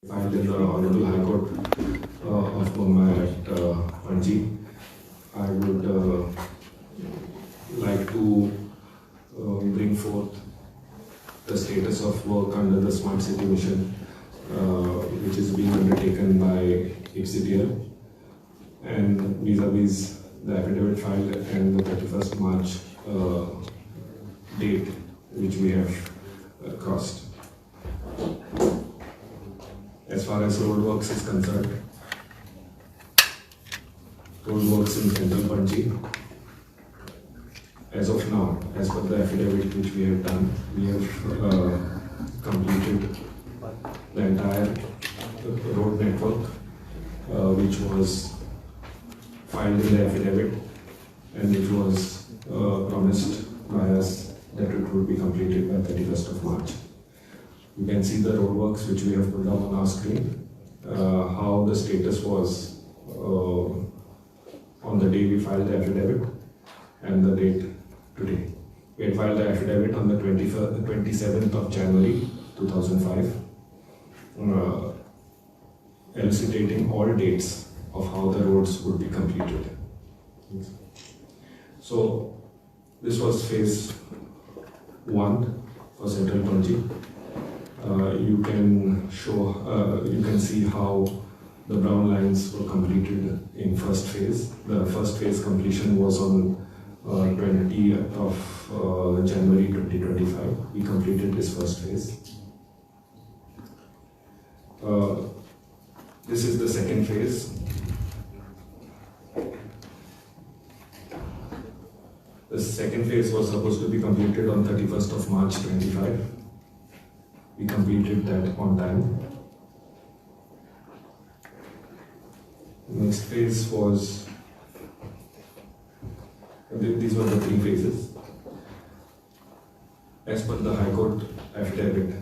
Filed in the Honorable High Court of Mumbai at Panaji. I would like to bring forth the status of work under the Smart City Mission, which is being undertaken by IPCTL, and vis-a-vis the affidavit filed and the 31st March date, which we have crossed. As far as roadworks is concerned, roadworks in Central Panaji, as of now, as per the affidavit which we have done, we have completed the entire road network, which was filed in the affidavit and which was promised by us that it would be completed by 31st of March. You can see the roadworks which we have put up on our screen, how the status was on the day we filed the affidavit and the date today. We had filed the affidavit on the 27th of January 2005, elucidating all dates of how the roads would be completed. So this was phase 1 for Central Panaji. You can see how the brown lines were completed in first phase. The first phase completion was on 20th of January 2025. We completed this first phase. This is the second phase. The second phase was supposed to be completed on 31st of March 25. We completed that on time. Next phase was, these were the 3 phases. As per the High Court affidavit,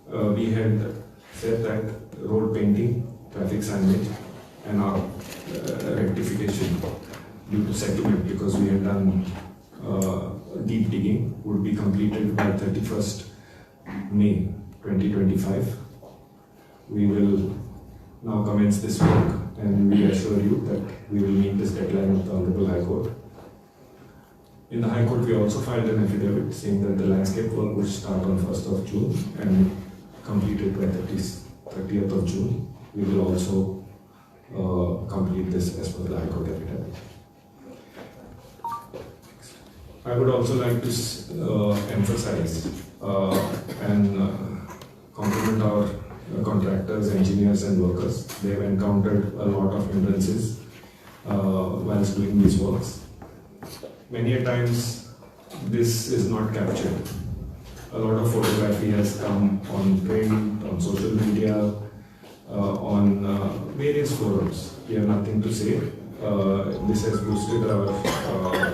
we had said that road painting, traffic signage and our rectification due to settlement, because we had done deep digging, would be completed by 31st May 2025. We will now commence this work, and we assure you that we will meet this deadline of the Honorable High Court. In the High Court, we also filed an affidavit saying that the landscape work would start on 1st of June and completed by 30th of June. We will also complete this as per the High Court affidavit. I would also like to emphasize and compliment our contractors, engineers and workers. They have encountered a lot of hindrances whilst doing these works. Many a times this is not captured. A lot of photography has come on print, on social media, on various forums. We have nothing to say. This has boosted our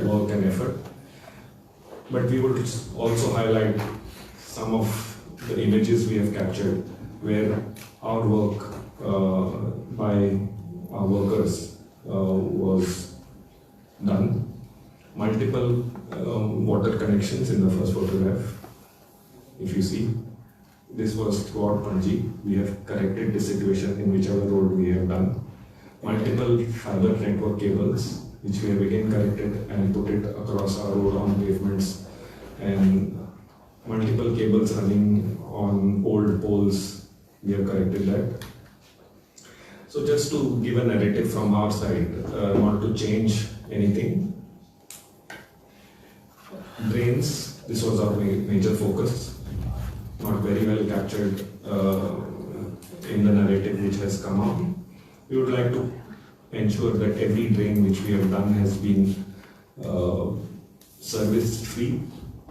work and effort. But we would also highlight some of the images we have captured where our work by our workers was done. Multiple water connections in the first photograph. If you see, this was throughout Panaji. We have corrected this situation in whichever road we have done. Multiple fiber network cables, which we have again corrected and put it across our road on pavements, and multiple cables running on old poles, we have corrected that. So just to give a narrative from our side, not to change anything. Drains, this was our major focus, not very well captured in the narrative which has come out. We would like to ensure that every drain which we have done has been service free,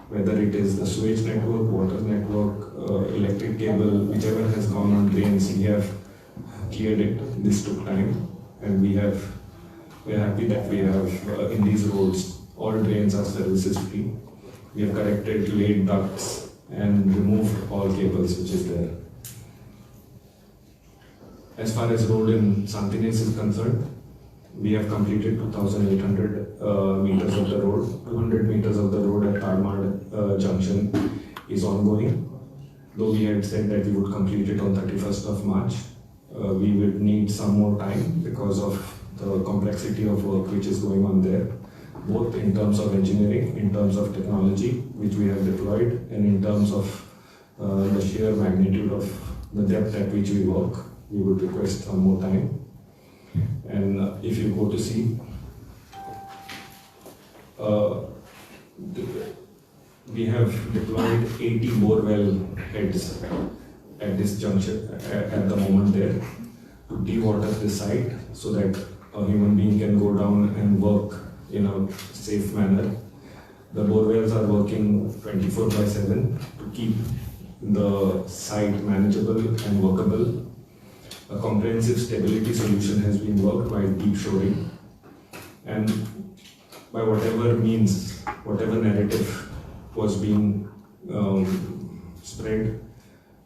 whether it is the sewage network, water network, electric cable, whichever has gone on drains, we have cleared it. This took time, and we are happy that we have in these roads all drains are services free. We have corrected, laid ducts and removed all cables which is there. As far as road in Santines is concerned, we have completed 2,800 meters of the road. 200 meters of the road at Tarmad Junction is ongoing. though we had said that we would complete it on 31st of March, we would need some more time because of the complexity of work which is going on there, both in terms of engineering, in terms of technology which we have deployed, and in terms of the sheer magnitude of the depth at which we work. We would request some more time. And if you go to see, we have deployed 80 bore well heads at this juncture, at the moment there, to dewater this site so that a human being can go down and work in a safe manner. The bore wells are working 24/7 to keep the site manageable and workable. A comprehensive stability solution has been worked by deep shoring, and by whatever means, whatever narrative was being spread,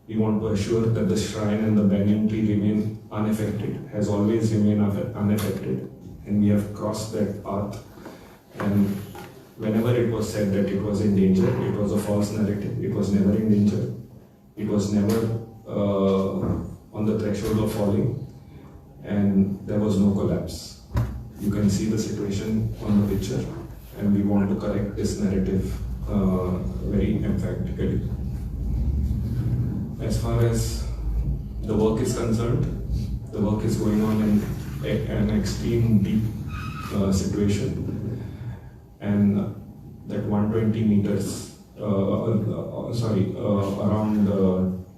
we want to assure that the shrine and the banyan tree remain unaffected, has always remained unaffected, and we have crossed that path. And whenever it was said that it was in danger, it was a false narrative. It was never in danger. It was never on the threshold of falling, and there was no collapse. You can see the situation on the picture, and we want to correct this narrative very emphatically. As far as the work is concerned, the work is going on in an extreme deep situation, and that 120 meters, around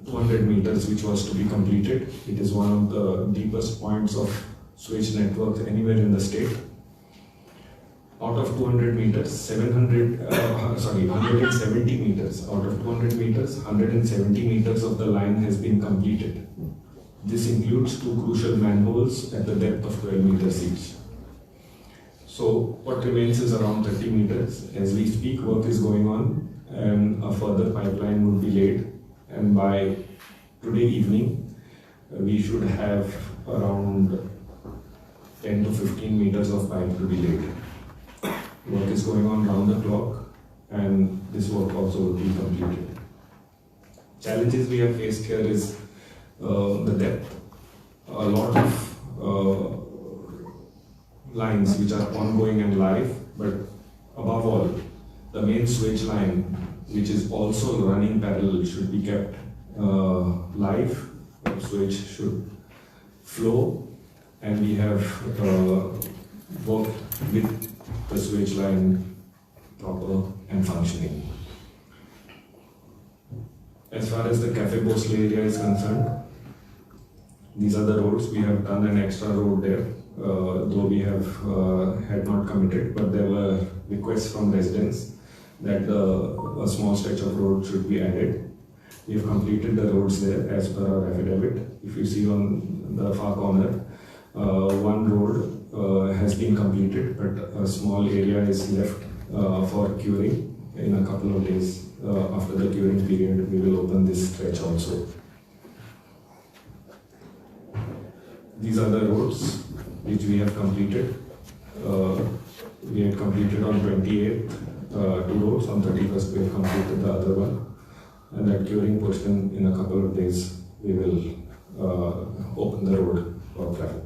200 meters which was to be completed. It is one of the deepest points of sewage network anywhere in the state. Out of 200 meters, 170 meters. Out of 200 meters, 170 meters of the line has been completed. This includes 2 crucial manholes at the depth of 12 meters each. So what remains is around 30 meters. As we speak, work is going on, and a further pipeline would be laid. And by today evening, we should have around 10 to 15 meters of pipe to be laid. Work is going on round the clock, and this work also will be completed. Challenges we have faced here is the depth. A lot of lines which are ongoing and live, but above all, the main switch line, which is also running parallel, should be kept live. The switch should flow, and we have worked with the switch line proper and functioning. As far as the Cafe Bosley area is concerned, these are the roads. We have done an extra road there, though we have had not committed, but there were requests from residents that a small stretch of road should be added. We have completed the roads there as per our affidavit. If you see on the far corner, one road has been completed, but a small area is left for curing. In a couple of days after the curing period, we will open this stretch also. These are the roads which we have completed. We had completed on 28th 2 roads, on 31st we have completed the other one, and that curing portion in a couple of days we will open the road for traffic.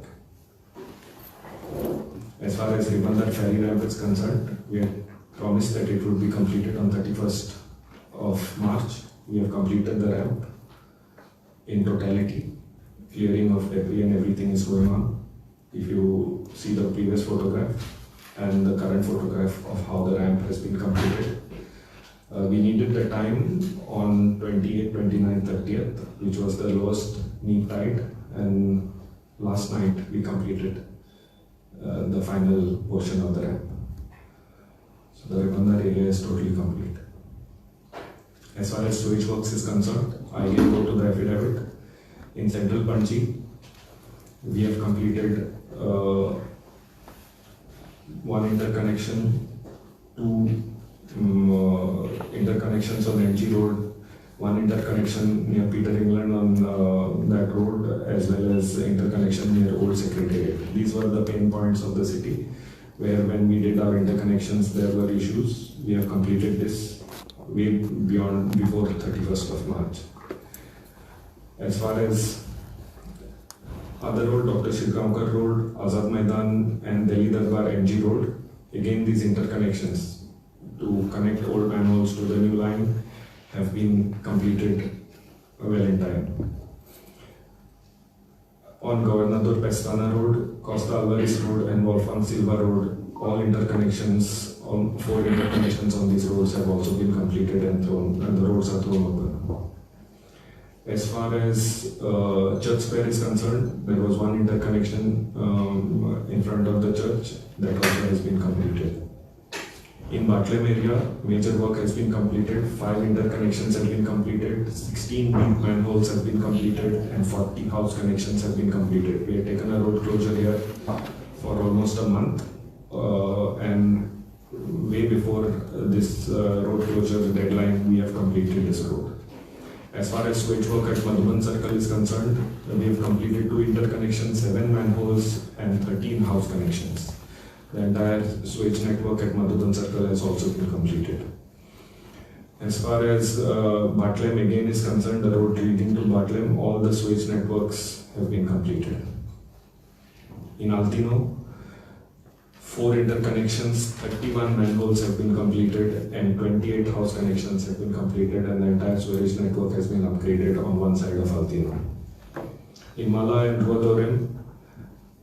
As far as Ribandar ferry ramp is concerned, we had promised that it would be completed on 31st of March. We have completed the ramp in totality. Clearing of debris and everything is going on. If you see the previous photograph and the current photograph of how the ramp has been completed, we needed the time on 28th, 29th, 30th, which was the lowest neap tide, and last night we completed the final portion of the ramp. So the Ribandar area is totally complete. As far as sewage works is concerned, I will go to the affidavit. In Central Panji, we have completed one interconnection, 2 interconnections on NG Road, 1 interconnection near Peter England on that road, as well as interconnection near Old Secretariat. These were the pain points of the city, where when we did our interconnections, there were issues. We have completed this way before 31st of March. As far as other road, Dr. Shirgamkar Road, Azad Maidan and Delhi Darbar MG Road, again these interconnections to connect old manholes to the new line have been completed well in time. On Gobernador Pestana Road, Costa Alvarez Road and Wolfgang Silva Road, all interconnections, 4 interconnections on these roads have also been completed and the roads are thrown open. As far as Church Square is concerned, there was one interconnection in front of the church that also has been completed. In Batlem area, major work has been completed, 5 interconnections have been completed, 16 deep manholes have been completed and 40 house connections have been completed. We have taken a road closure here for almost a month and way before this road closure deadline, we have completed this road. As far as switch work at Madhuban Circle is concerned, we have completed 2 interconnections, 7 manholes and 13 house connections. The entire switch network at Madhuban Circle has also been completed. As far as Batlem again is concerned, the road leading to Batlem, all the switch networks have been completed. In Altino, 4 interconnections, 31 manholes have been completed and 28 house connections have been completed and the entire sewage network has been upgraded on one side of Altino. In Mala and Ruadorem,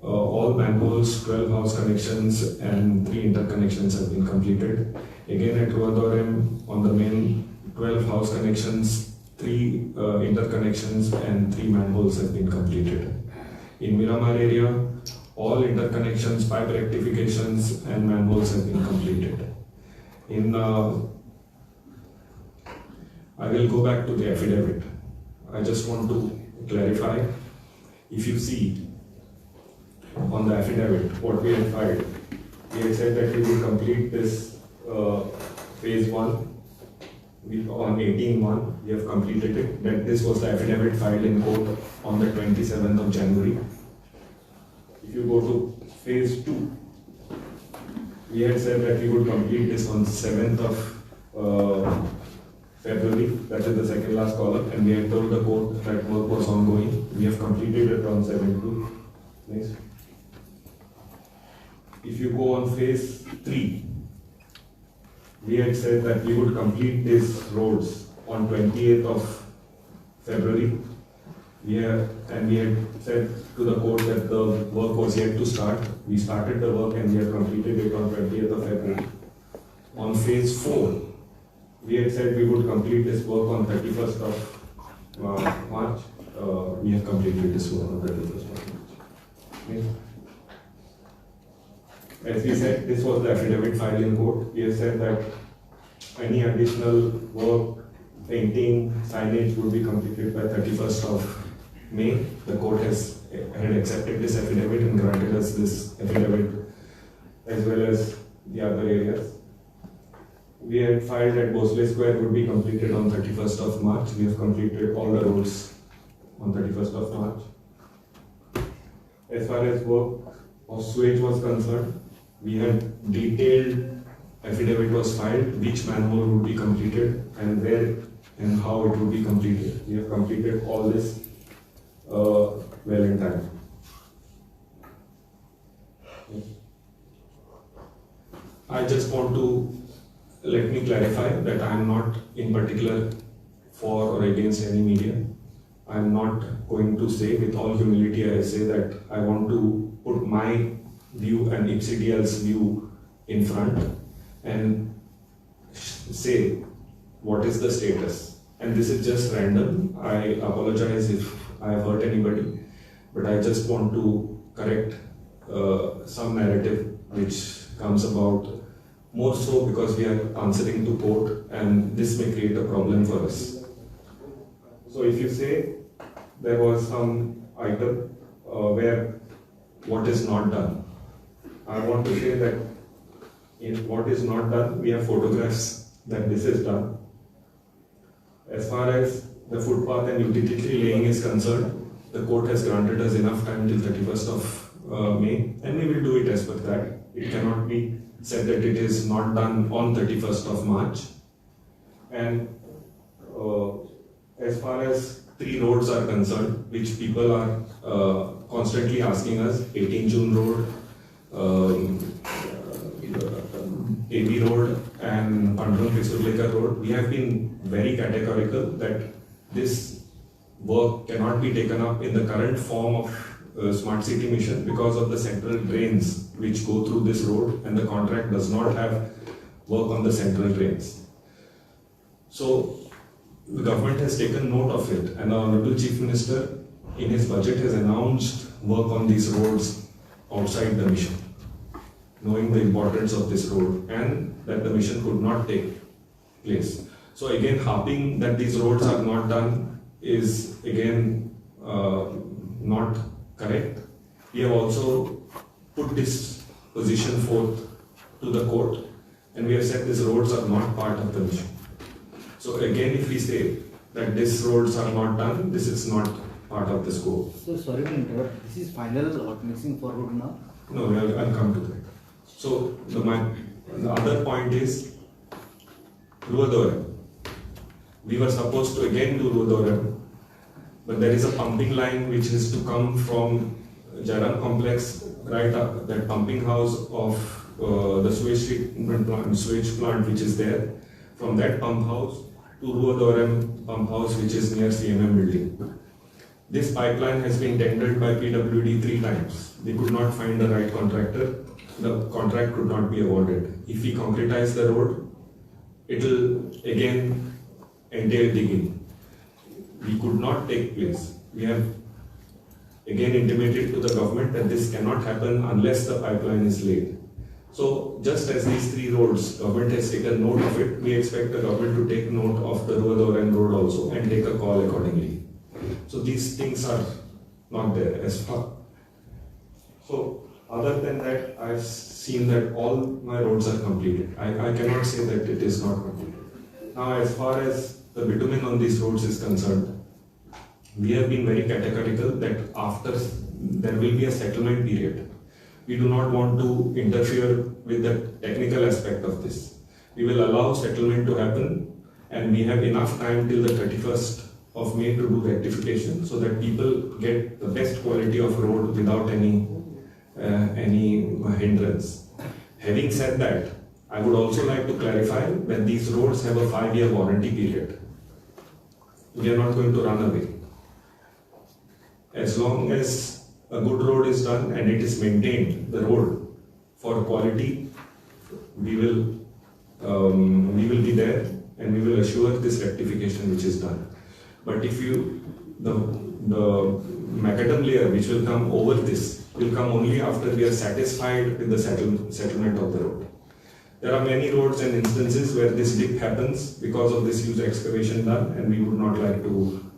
all manholes, 12 house connections and 3 interconnections have been completed. Again at Ruadorem, on the main 12 house connections, 3 interconnections and 3 manholes have been completed. In Miramar area, all interconnections, pipe rectifications and manholes have been completed. I will go back to the affidavit. I just want to clarify. If you see on the affidavit, what we have filed, we have said that we will complete this phase 1 on 18/1. We have completed it. That this was the affidavit filed in court on the 27th of January. If you go to phase 2, we had said that we would complete this on 7th of February, that is the second last column, and we had told the court that work was ongoing. We have completed it on 7/2. Next. If you go on phase 3, we had said that we would complete these roads on 28th of February. We had said to the court that the work was yet to start. We started the work and we have completed it on 20th of February. On phase 4, we had said we would complete this work on 31st of March. We have completed this work on 31st of March. Okay. As we said, this was the affidavit filed in court. We have said that any additional work, painting, signage would be completed by 31st of May. The court had accepted this affidavit and granted us this affidavit as well as the other areas. We had filed that Bosley Square would be completed on 31st of March. We have completed all the roads on 31st of March. As far as work of sewage was concerned, we had detailed affidavit was filed, which manhole would be completed and where and how it would be completed. We have completed all this well in time. I just want to let me clarify that I am not in particular for or against any media. I am not going to say, with all humility, I say that I want to put my view and IPCDL's view in front and say what is the status. And this is just random. I apologize if I have hurt anybody, but I just want to correct some narrative which comes about more so because we are answering to court and this may create a problem for us. So if you say there was some item where what is not done, I want to say that in what is not done, we have photographs that this is done. As far as the footpath and utility laying is concerned, the court has granted us enough time till 31st of May, and we will do it as per that. It cannot be said that it is not done on 31st of March. And as far as three roads are concerned, which people are constantly asking us: 18 June Road, AB Road, and Pandram-Pisurlekar Road. We have been very categorical that this work cannot be taken up in the current form of Smart City Mission because of the central drains which go through this road, and the contract does not have work on the central drains. So the government has taken note of it, and the Honorable Chief Minister in his budget has announced work on these roads outside the mission, knowing the importance of this road and that the mission could not take place. So again, harping that these roads are not done is again not correct. We have also put this position forth to the court, and we have said these roads are not part of the mission. So again, if we say that these roads are not done, this is not part of the scope. So sorry to interrupt, this is final or mixing forward now? No, I'll come to that. So the other point is Ruadoram. We were supposed to again do Ruadoram, but there is a pumping line which is to come from Jairam complex, right up that pumping house of the sewage treatment plant, sewage plant which is there, from that pump house to Ruadoram pump house which is near CMM building. This pipeline has been tendered by PWD 3 times. They could not find the right contractor. The contract could not be awarded. If we concretize the road, it will again entail digging. We could not take place. We have again intimated to the government that this cannot happen unless the pipeline is laid. So just as these three roads, government has taken note of it, we expect the government to take note of the Ruadoram road also and take a call accordingly. So these things are not there as far. So other than that, I've seen that all my roads are completed. I cannot say that it is not completed. Now, as far as the bitumen on these roads is concerned, we have been very categorical that after there will be a settlement period. We do not want to interfere with the technical aspect of this. We will allow settlement to happen, and we have enough time till the 31st of May to do rectification so that people get the best quality of road without any hindrance. Having said that, I would also like to clarify that these roads have a 5-year warranty period. We are not going to run away. As long as a good road is done and it is maintained, the road for quality, we will be there and we will assure this rectification which is done. But if the macadam layer which will come over this will come only after we are satisfied with the settlement of the road. There are many roads and instances where this dip happens because of this huge excavation done, and we would not like to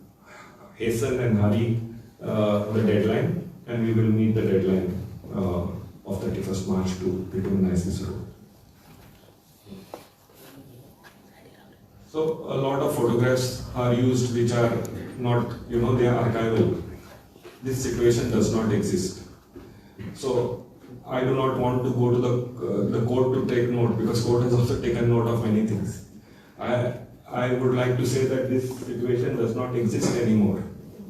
hasten and hurry the deadline, and we will meet the deadline of 31st March to bituminise this road. So a lot of photographs are used which are not, they are archival. This situation does not exist. So I do not want to go to the court to take note, because court has also taken note of many things. I would like to say that this situation does not exist anymore.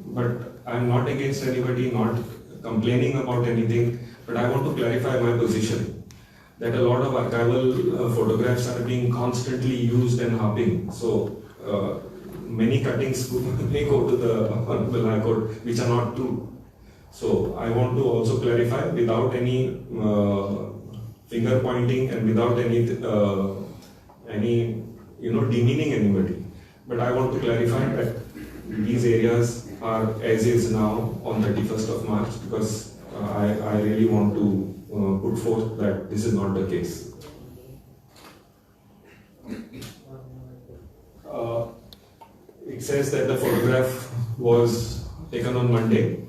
But I am not against anybody, not complaining about anything, but I want to clarify my position that a lot of archival photographs are being constantly used and harping. So many cuttings may go to the Honorable High Court which are not true. So I want to also clarify without any finger pointing and without any demeaning anybody. But I want to clarify that these areas are as is now on 31st of March, because I really want to put forth that this is not the case. It says that the photograph was taken on Monday,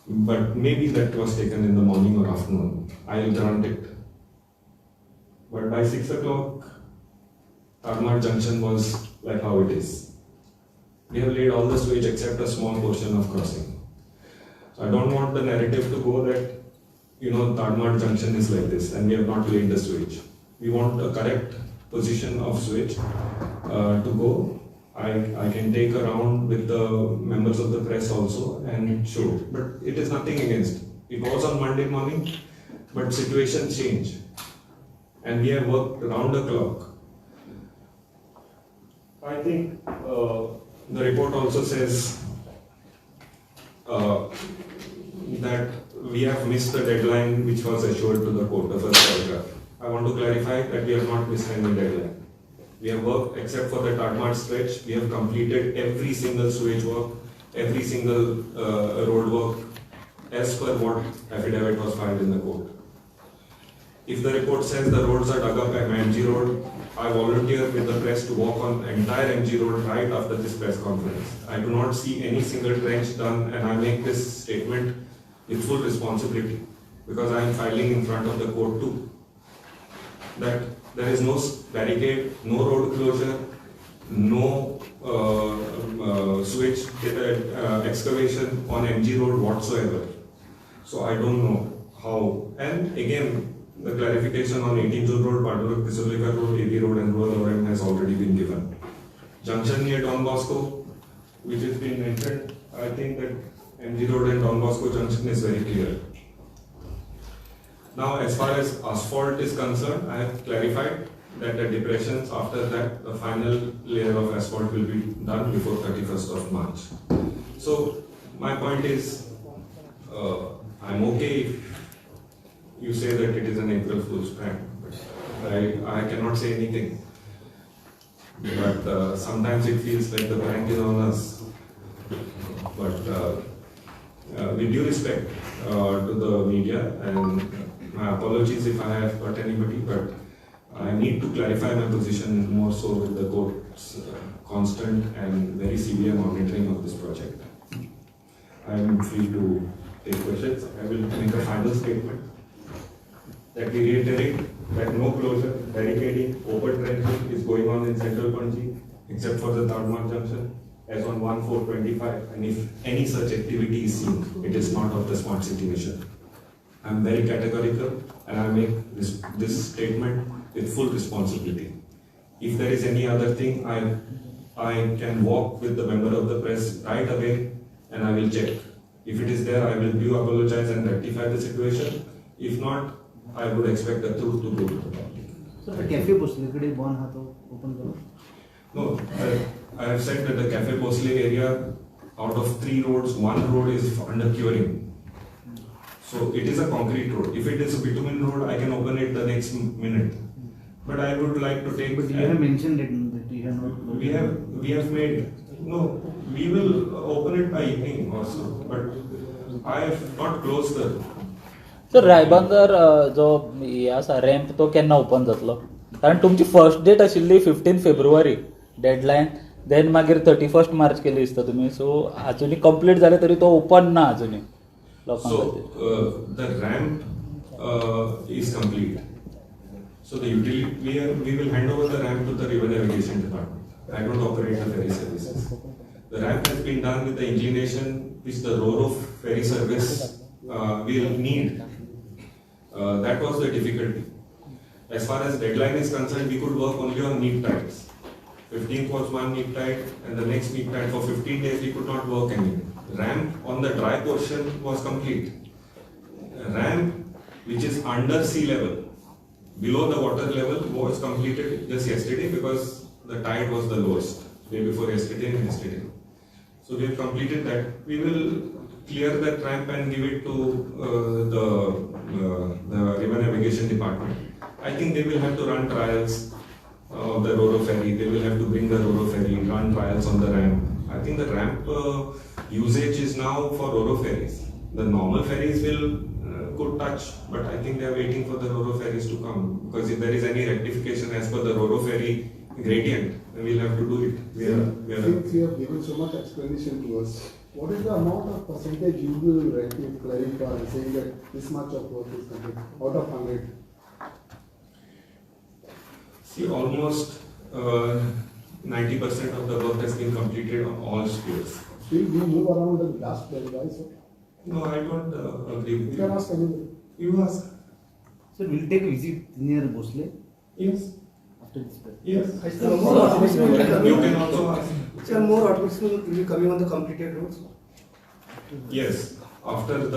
but maybe that was taken in the morning or afternoon. I will grant it. But by 6 o'clock, Tarmac Junction was like how it is. We have laid all the sewage except a small portion of crossing. So I don't want the narrative to go that, Tarmac Junction is like this and we have not laid the sewage. We want a correct position of sewage to go I can take a round with the members of the press also and show. But it is nothing against. It was on Monday morning, but situations change. And we have worked round the clock. I think the report also says that we have missed the deadline which was assured to the court, the first paragraph. I want to clarify that we have not missed any deadline. We have worked, except for the Tadmart stretch, we have completed every single sewage work, every single road work, as per what affidavit was filed in the court. If the report says the roads are dug up at MG Road, I volunteer with the press to walk on entire MG Road right after this press conference. I do not see any single trench done, and I make this statement with full responsibility because I am filing in front of the court too. That there is no barricade, no road closure, no sewage excavation on MG Road whatsoever. So I don't know how. And again, the clarification on 18 June Road, Paduruk, Pisolika Road, AP Road and Rural Orange has already been given. Junction near Don Bosco, which has been mentioned, I think that MG Road and Don Bosco Junction is very clear. Now, as far as asphalt is concerned, I have clarified that the depressions after that, the final layer of asphalt will be done before 31st of March. So, my point is, I'm okay if you say that it is an April Fool's prank, but I cannot say anything. But sometimes it feels like the prank is on us. But with due respect to the media, and my apologies if I have hurt anybody, but I need to clarify my position more so with the court's constant and very severe monitoring of this project. I am free to take questions. I will make a final statement that we reiterate that no closure, barricading, open trenching is going on in central Panaji except for the Tadmart junction as on 1/4/25, and if any such activity is seen, it is not of the smart city mission. I am very categorical and I make this statement with full responsibility. If there is any other thing, I can walk with the member of the press right away and I will check. If it is there, I will do apologize and rectify the situation. If not, I would expect the truth to go to the public. So the cafe Bosle one hato open karo. No, I have said that the Cafe Bosle area, out of 3 roads, 1 road is under curing. So it is a concrete road. If it is a bitumen road, I can open it the next minute. But I would like to take. But you have mentioned it that you have not. We have made. No, we will open it by evening also. But I have not closed the. Sir Ribandar जो आसा ramp तो केन्ना open जातलो? कारण तुमची first date आशिल्ली 15 February deadline, then मागीर 31 मार्च केली दिसता तुमी. सो अजुनी कंप्लीट जाले तरी तो ओपन ना अजुनी लोकांक खातीर. The ramp is complete. So the utility we will hand over the ramp to the river navigation department. I don't operate the ferry services. The ramp has been done with the inclination which the Ro-Ro ferry service will need. That was the difficulty. As far as deadline is concerned, we could work only on neap tides. 15th was one neap tide, and the next neap tide for 15 days we could not work anymore. Ramp on the dry portion was complete. Ramp which is under sea level, below the water level, was completed just yesterday because the tide was the lowest, day before yesterday and yesterday. So we have completed that. We will clear that ramp and give it to the river navigation department. I think they will have to run trials of the Ro-Ro ferry. They will have to bring the Ro-Ro ferry, run trials on the ramp. I think the ramp usage is now for Ro-Ro ferries. The normal ferries will could touch, but I think they are waiting for the Ro-Ro ferries to come, because if there is any rectification as per the Ro-Ro ferry gradient, then we'll have to do it. Since you have given so much explanation to us, what is the amount of percentage you will clarify saying that this much of work is complete out of 100? See, almost 90% of the work has been completed on all spheres. Still, we move around the last place, right? So, No, I don't agree with you can ask anybody. You ask. Sir, we'll take a visit near Bosle. Yes. Yes. Sir, You can also ask. Sir, more hot mixing will be coming on the completed roads. Yes. After we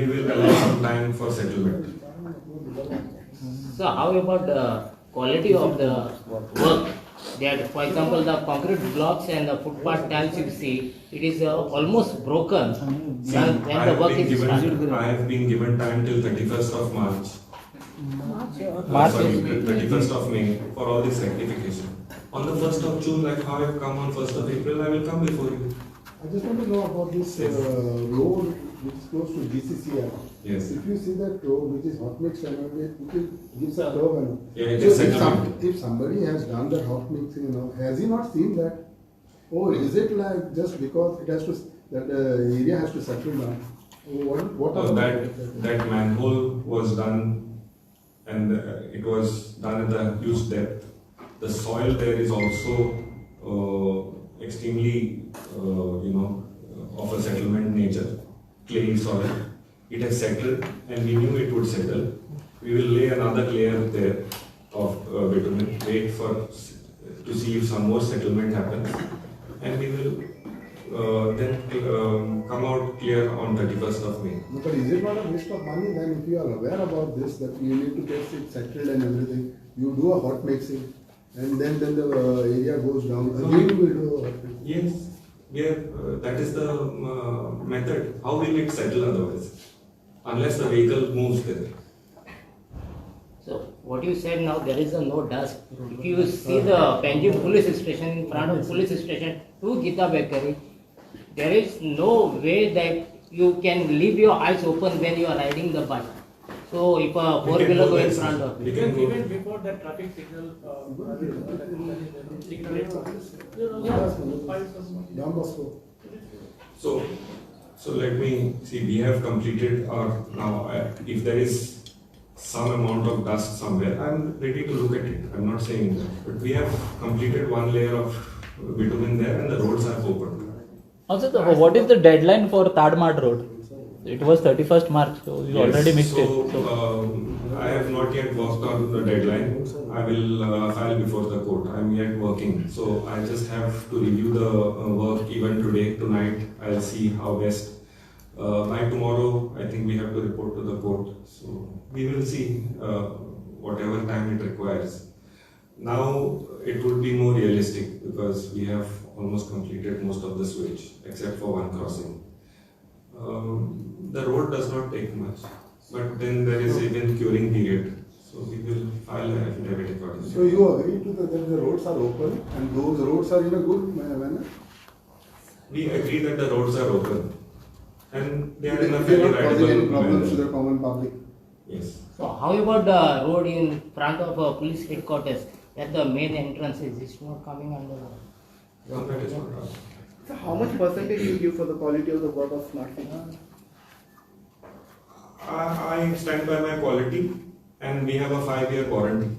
will allow some time for settlement. So how about the quality of the work? That, for example, the concrete blocks and the footpath tiles you see, it is almost broken See, when the work is started. I have been given time till 31st of March. March Sorry, is- 31st of May for all this rectification. On the 1st of June, like how I have come on 1st of April, I will come before you. I just want to know about this road which is close to GCCI. Yes. If you see that road which is hot mixed and it gives a curve and Yeah, it so is if, settlement. if somebody has done that hot mixing, has he not seen that? Oh, is it like just because it has to that the area has to settle down? What are That manhole was done, and it was done at a huge depth. The soil there is also extremely, of a settlement nature, clayey soil. It has settled, and we knew it would settle. We will lay another layer there of bitumen, wait to see if some more settlement happens, and we will then come out clear on 31st of May. No, but is it not a waste of money then if you are aware about this that you need to get it settled and everything, you do a hot mixing and then the area goes down, again you will do a hot mixing. Yes, that is the method. How will it settle otherwise? Unless the vehicle moves there. So what you said now, there is no dust. If you see the Panjim police station, in front of police station to Gita Bakery, there is no way that you can leave your eyes open when you are riding the bike. So if a We four-wheeler can go go in there, front sir. of We you. can go Even there. before that traffic signal, Down Bosco. So let me see. We have completed our now. If there is some amount of dust somewhere, I'm ready to look at it. I'm not saying that, but we have completed one layer of bitumen there, and the roads have opened. Also, what is the deadline for Tadmart Road? It was 31st March, so you already missed it. I have not yet worked on the deadline. I will file before the court. I'm yet working, so I just have to review the work even today, tonight. I'll see how best. By tomorrow, I think we have to report to the court. So we will see whatever time it requires. Now it would be more realistic because we have almost completed most of the switch except for one crossing. The road does not take much, but then there is even curing period. So we will file an affidavit accordingly. So you agree to that the roads are open and those roads are in a good manner? We agree that the roads are open and they are in a They are fairly not causing any ridable problems to manner. the common public. Yes. So how about the road in front of police headquarters? That the main entrance is it's not coming under the. No, that is not right. So how much percentage you give for the quality of the work of Smart City? I stand by my quality and we have a 5-year warranty.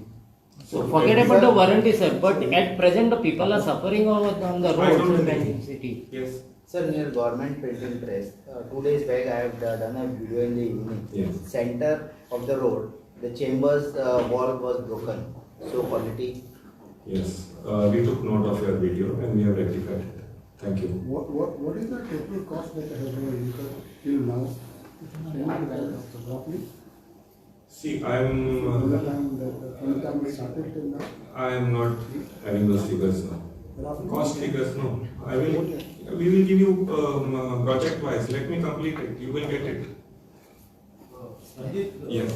So forget about the warranty, sir. But at present, the people are suffering on the I roads don't in agree. Panjim city. Yes. Sir, near government printing press, 2 days back I have done a video in the evening. Yes. Center of the road, the chambers wall was broken. So quality. Yes. We took note of your video and we have rectified it. Thank you. What is the total cost that has been incurred till now? Roughly? See, From the time we started till now? I am not having those figures now. Roughly? Cost figures, no. We will give you project wise. Let me complete it. You will get it. Sanjit, Yes.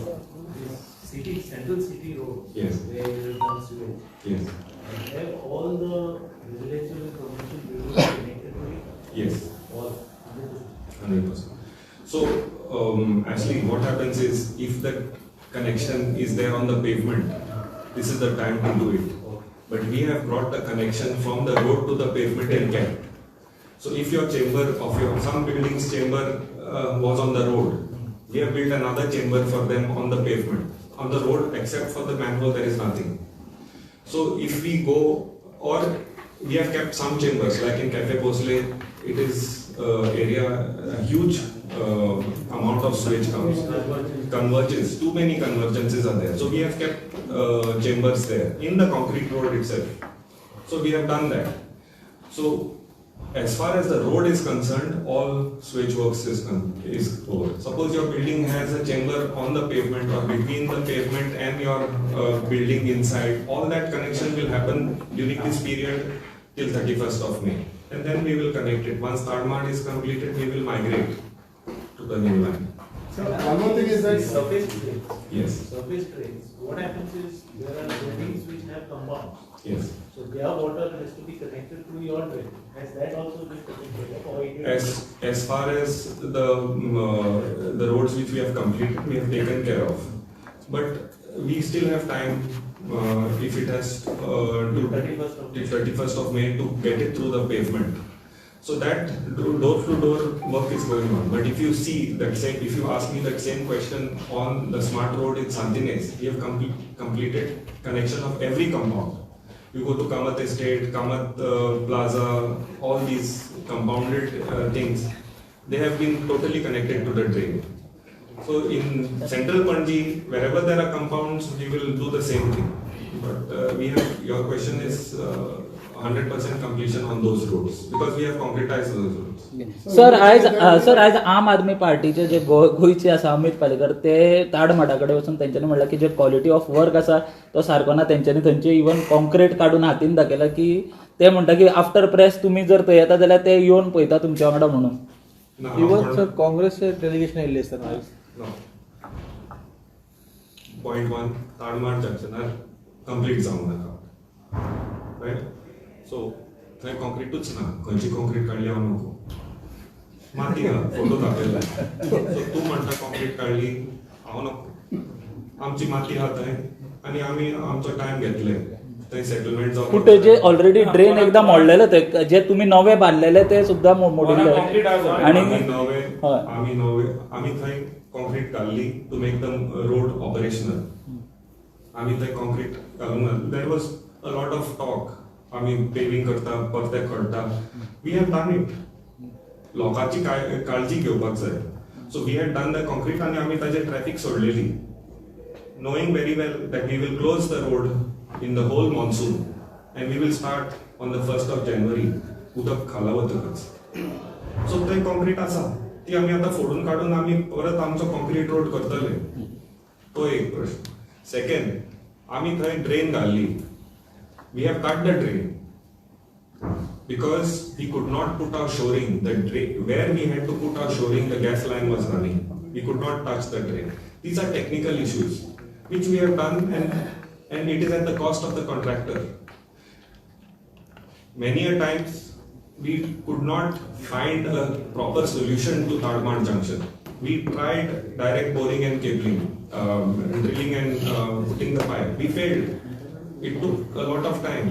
city, central city road. Yes. Where you have sewage. Yes. Have all the residential and commercial buildings connected to it? Yes. All. 100%. So, actually, what happens is if the connection is there on the pavement, this is the time to do it. But we have brought the connection from the road to the pavement and kept. So, if your chamber of some building's chamber was on the road, we have built another chamber for them on the pavement. On the road, except for the manhole, there is nothing. So, if we go, or we have kept some chambers, like in Cafe Bosle, it is a huge amount of sewage comes. Convergence, too many convergences are there. So we have kept chambers there in the concrete road itself. So we have done that. So as far as the road is concerned, all switch works is over. Suppose your building has a chamber on the pavement or between the pavement and your building inside, all that connection will happen during this period till 31st of May. And then we will connect it. Once Tadmart is completed, we will migrate to the new line. So one more thing is that Surface drains. Yes. Surface drains. What happens is there are buildings which have compounds. Yes. So their water has to be connected to your drain. Has that also been connected? Or it is- As far as the roads which we have completed, we have taken care of. But we still have time if it has to 31st of till 31st of May to get it through the pavement. So that door-to-door work is going on. But if you see that same, if you ask me that same question on the Smart Road in Santines, we have completed connection of every compound. You go to Kamath Estate, Kamath Plaza, all these compounded things, they have been totally connected to the drain. So in central Panji, wherever there are compounds, we will do the same thing. But we have, your question is 100% completion on those roads because we have concretized those roads. Sir आयज आम आदमी पार्टीचे जे गोंयचे आसा अमित पालेकर ते ताडमाटा कडेन वचून तेंच्यांनी म्हणलां की जे क्वॉलिटी ऑफ वर्क आसा तो सारको ना. तेंच्यांनी थंयचे इवन कॉन्क्रीट काडून हातीन दाखयला की ते म्हणटा की आफ्टर प्रेस तुमी जर थंय येता जाल्यार ते येवन पळयता तुमच्या वांगडा म्हणून. इवन सर काँग्रेसचे डेलिगेशन येयल्ले सर आयज. Point 1, ताडमाट जंक्शनार कंप्लीट जावंक नाका. रायट? सो थंय कॉन्क्रीटूच ना. खंयची कॉन्क्रीट काडली हांव नको. माती ना, फोटो दाखयला. सो तूं म्हणटा कॉन्क्रीट काडली, हांव नको. आमची माती आहा थंय आनी आमी आमचो टायम घेतले. थंय सेटलमेंट जावंक. पूण तेजे ऑलरेडी ड्रेन एकदां मोडलेले ते जे तुमी नवे बांदलेले ते सुद्दां मोडिल्ले. आनी आमी थंय कॉन्क्रीट घाल्ली to make the road operational. आमी थंय कॉन्क्रीट घालूंक ना. There was a lot of talk. आमी पेविंग करता, परते खणटा. We have done it. लोकांची काळजी घेवपाक जाय. So we had done the concrete आनी आमी ताजेर ट्रॅफिक सोडलेली. Knowing very well that we will close the road in the whole monsoon and we will start on the 1st of January. उदक खाला वतकच. सो थंय कॉन्क्रीट आसा. ती आमी आतां फोडून काडून आमी परत आमचो कॉन्क्रीट रोड करतले. तो एक प्रश्न. सेकंड, आमी थंय ड्रेन घाल्ली. We have cut the drain because we could not put our shoring. The drain where we had to put our shoring, the gas line was running. We could not touch the drain. These are technical issues which we have done, and it is at the cost of the contractor. Many a times we could not find a proper solution to Tadmart Junction. We tried direct boring and cabling, drilling and putting the pipe. We failed. It took a lot of time.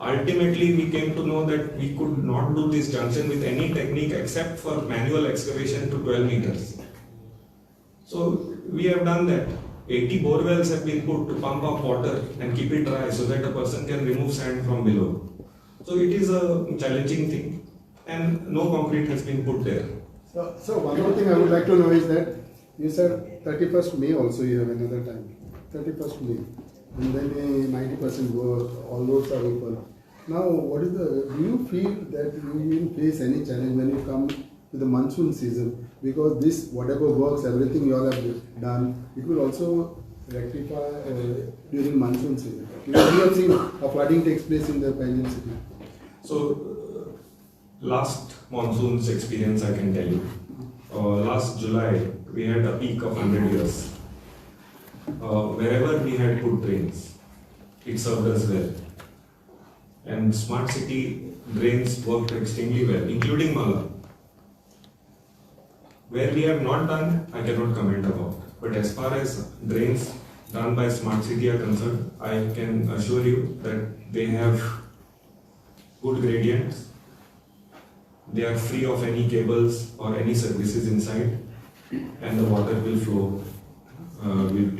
Ultimately, we came to know that we could not do this junction with any technique except for manual excavation to 12 meters. So we have done that. 80 bore wells have been put to pump up water and keep it dry so that a person can remove sand from below. So it is a challenging thing, and no concrete has been put there. So one more thing I would like to know is that you said 31st May also you have another time. 31st May. And then 90% all roads are open. Now, what is do you feel that you will face any challenge when you come to the monsoon season? Because this, whatever works, everything you all have done, it will also rectify during monsoon season. Because we have seen a flooding takes place in the Panjim city. So, last monsoon's experience I can tell you. Last July, we had a peak of 100 years. Wherever we had put drains, it served us well. And smart city drains worked extremely well, including Mala. Where we have not done, I cannot comment about. But as far as drains done by smart city are concerned, I can assure you that they have good gradients. They are free of any cables or any services inside, and the water will flow with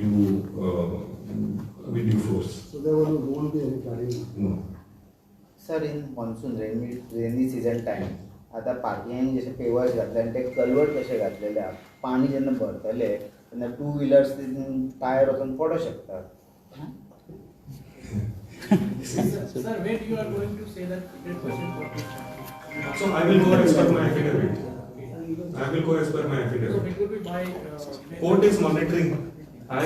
due force. So there won't be any flooding? No. Sir, in monsoon rainy season time, आता parking जसे pavers घातले आणि ते culvert कसे घातलेले पाणी जेन्ना भरतले तेन्ना 2 व्हीलर्स टायर वचून पडू शकतात. Sir, when you are going to say that 100% what is happening? So I will go as per my affidavit. I will go as per my So affidavit. it will be by. Court is monitoring. Why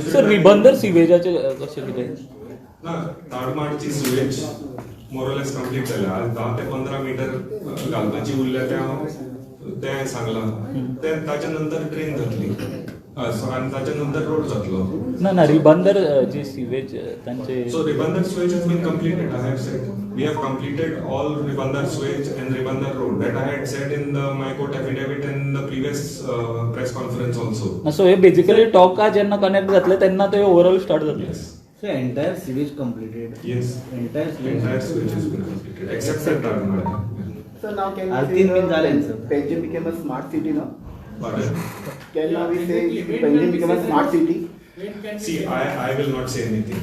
should sir I- Ribandar सिवेजाचे कशें कितें ना ताडमाडची sewage मोरलेस complete जाल्या आज 10 ते 15 metre घालपाची उरल्या ते सांगलां ते ताच्या नंतर ट्रेन जातली आणि ताच्या नंतर रोड जातलो. ना रिबंदर जी सिवेज तांचे So Ribandar swage has been completed. I have said we have completed all Ribandar swage and Ribandar road. That I had said in my court affidavit and the previous press conference also. So hey basically टॉका जेन्ना connect जातले तेन्ना ते overall start जातले. Yes. So entire sewage completed. Yes. Entire sewage. Entire swage has been completed except that Tarnad. So now can we Altin bin Zalen, sir. say Panjim became a smart city now? Pardon? Can now we say Panjim became a smart city? When can See, I will not say anything.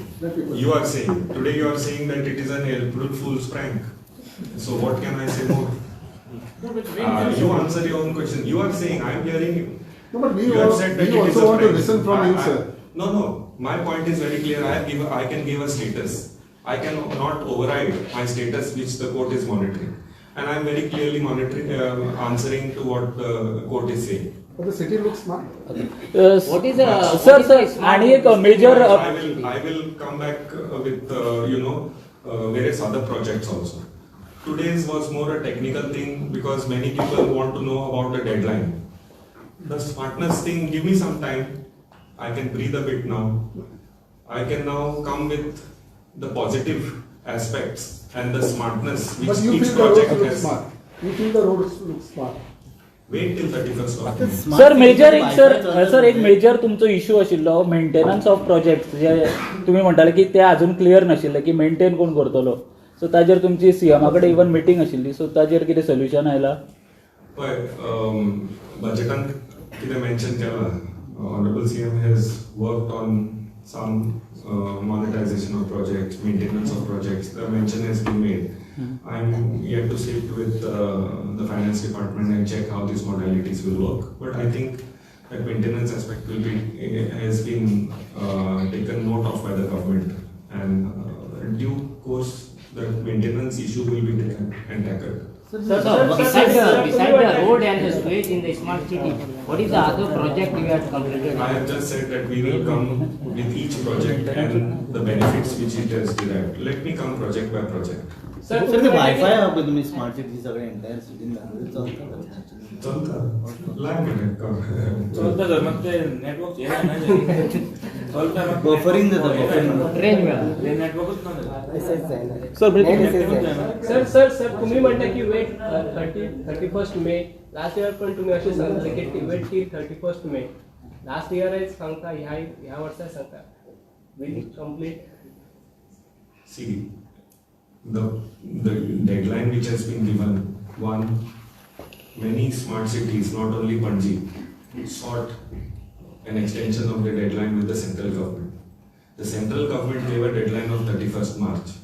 You are saying today. You are saying that it is an April Fool's prank. So what can I say more? No, but when can You answer your own question. You are saying I am hearing you. No, but we You have said that we it is also a want to prank. listen from you, sir. No. My point is very clear. I can give a status. I can not override my status which the court is monitoring, and I am very clearly monitoring, answering to what the court is saying. But the city looks smart. What is the sir आणि एक major I will come back with various other projects also. Today's was more a technical thing because many people want to know about the deadline. The smartness thing, give me some time. I can breathe a bit now. I can now come with the positive aspects and the smartness which But you each feel the roads project look has. smart. You feel the roads look smart. Wait till 31st of May. Sir major एक sir एक major तुमचो issue आशिल्लो maintenance of project जे तुम्ही म्हणटाले की ते अजून क्लियर नाशिल्ले की मेंटेन कोण करतलो. सो ताजेर तुमची सीएमा कडेन इवन मिटींग आशिल्ली. सो ताजेर कितें सोल्युशन आयला? पळय बजेटांत कितें मेन्शन केलां honourable CM has worked on some monetization of projects, maintenance of projects. The mention has been made. I'm yet to sit with the finance department and check how these modalities will work. But I think that maintenance aspect has been taken note of by the government, and due course the maintenance issue will be taken and tackled. beside the road and the swage in the smart city, what is the other project you have completed? I have just said that we will come with each project and the benefits which it has derived. Let me come project by project. Sir ते wifi हा तुम्ही smart city सगळे entire सिटीन चलता लाय minute चलता sir मग ते network हे नाही चलता मग बफरिंग जाता बफरिंग रेंज मिळाला. ते नेटवर्कच नाही सर तुम्ही म्हणता की वेट 31st मे लास्ट इयर पण तुम्ही असे सांगितले की वेट टिल 31st मे लास्ट इयर आहे सांगता ह्या वर्षात सांगता will complete. See, the deadline which has been given, one, many smart cities, not only Panaji, sought an extension of the deadline with the central government. The central government gave a deadline of 31st March.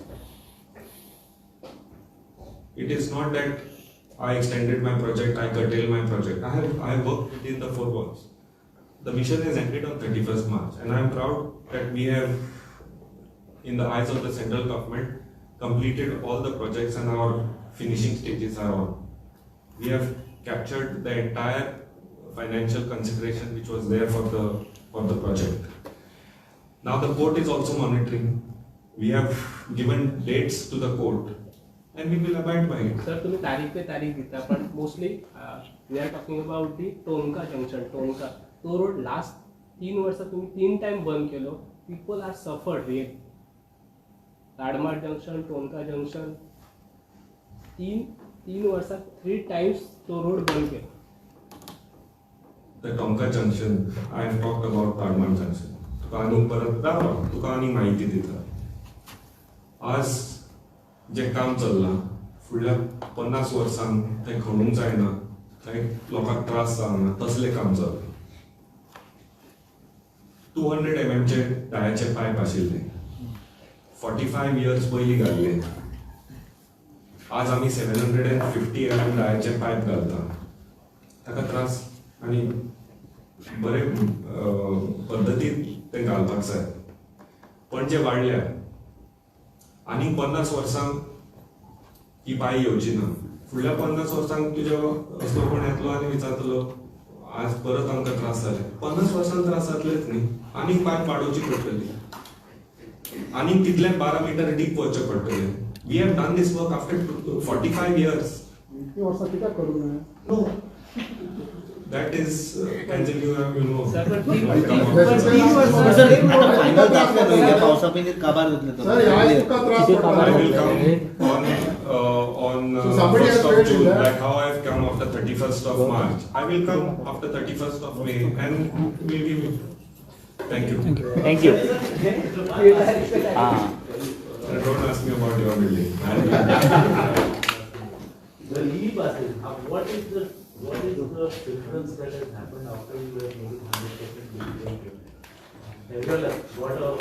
It is not that I extended my project, I curtailed my project. I have worked within the four walls. The mission has ended on 31st March, and I am proud that we have, in the eyes of the central government, completed all the projects and our finishing stages are on. We have captured the entire financial consideration which was there for the project. Now the court is also monitoring. We have given dates to the court and we will abide by it. Sir तुम्ही तारीख पे तारीख देता पण mostly we are talking about the Tonca junction. Tonca तो road last 3 वर्ष तुम्ही 3 time बंद केलो. People are suffered real. Tadmad junction, Tonca junction 3 वर्षात 3 times तो रोड बंद केला. The Tonka junction, I have talked about Tadman junction. तुका आनी माहिती दिता. आज जे काम चल्लां फुडल्या 50 वर्सांक ते खणूंक जायना, थंय लोकांक त्रास जावना तसले काम चल्लां. 200 mm चे डायाचे पायप आशिल्ले 45 years पयलीं घाल्ले. आज आमी 750 mm डायाचे पायप घालता. ताका त्रास आनी बरे पद्दतीन ते घालपाक जाय. पणजे वाडल्या आनी 50 वर्सांक ही बाई येवची ना. फुडल्या 50 वर्सांक तुजो असलो कोण येतलो आनी विचारतलो आज परत आमकां त्रास जाले. 50 वर्सांक त्रास जातलेच न्ही, आनीक बांय पाडोवची पडटली, आनीक तितले 12 मीटर डीप वचचें पडटलें. We have done this work after 45 years. इतकी वर्सां कित्याक करूंक ना? No. That is, Angel, you know. Sir आता फायनल जातले न्हू ह्या पावसा पयलीं काबार जातले तो. सर ह्या तुका त्रास I पडटा. will come on So somebody 1st has of paid in June, that? like how I have come after 31st of March. I will come after 31st of May and we'll give you. Thank you. Thank you. Don't ask me about your building. The lead buses, what is the difference that has happened after you were making 100% digital? What are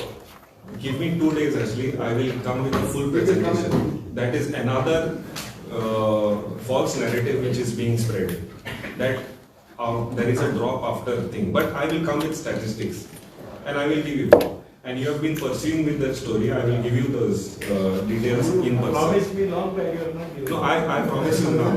Give me 2 days, Ashley. I will come with a full presentation. That is another false narrative which is being spread. That there is a drop after thing. But I will come with statistics and I will give you. And you have been pursuing with that story. I will give you those details in person. promised me long, but you are not giving. No, I promise you now.